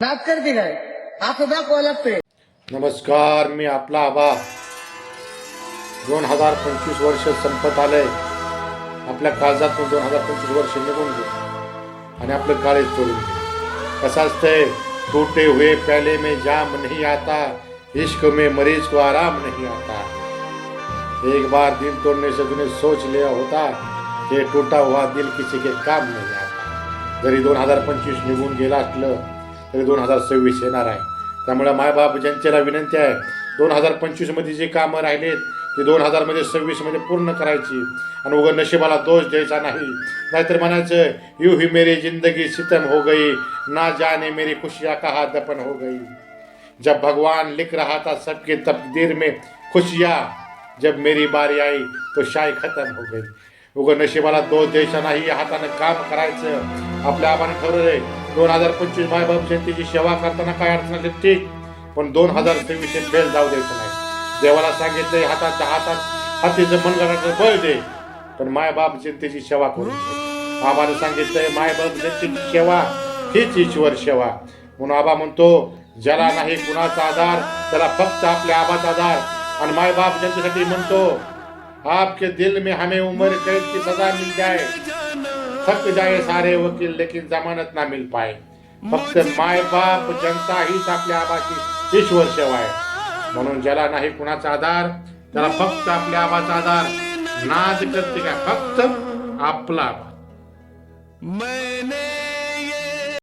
नाच करते काय असं दाखवायला लागतंय. नमस्कार, मी आपला आबा. 2025 वर्ष संपत आलंय. आपल्या काळजातून 2025 वर्ष निघून गेले आणि आपलं काळीज तोडून गेलं. कसं असतंय, टूटे हुए प्याले में जाम नहीं आता, इश्क में मरीज को आराम नहीं आता. एक बार दिल तोड़ने से तूने सोच लिया होता कि टूटा हुआ दिल किसी के काम नहीं आता. जरी 2025 निघून गेला असलं तरी 2026 येणार आहे. त्यामुळे मायबाप जनतेला विनंती आहे, 2025 मध्ये जी कामं राहिलेत ती 2026 मध्ये पूर्ण करायची आणि उगा नशिबाला दोष द्यायचा नाही. नाहीतर म्हणायचं, यूं ही मेरी जिंदगी सितम हो गई, ना जाने मेरी खुशियाँ कहाँ दफन हो गई. जब भगवान लिख रहा था सबके तकदीर में खुशियाँ, जब मेरी बारी आई तो शाही खत्म हो गई. उगा नशिबाला दोष द्यायचा नाही, हातानं काम करायचं. आपल्या आबाने ठरवलंय 2025 मायबाप जनतेची सेवा करताना काय अडचण आली ठीक, पण 2026 फेल जाऊ द्यायचं नाही. देवाला सांगितलंय, हातीचं मनगटाचं बळ दे, पण मायबाप जनतेची सेवा करू. आबाने सांगितलंय, मायबाप जनतेची सेवा हीच ईश्वर सेवा. म्हणून आबा म्हणतो, ज्याला नाही कुणाचा आधार त्याला फक्त आपल्या आबाचा आधार. आणि मायबाप जनतेसाठी म्हणतो, आपके दिल में हमें उम्र कैद की सजा मिल जाए, थक जाए सारे वकील लेकिन जमानत ना मिल पाए. फक्त माय बाप जनता हीच आपल्या आबाची ईश्वर सेवा आहे. म्हणून ज्याला नाही कुणाचा आधार त्याला फक्त आपल्या आबाचा आधार. नाद करते का फक्त आपला आबा.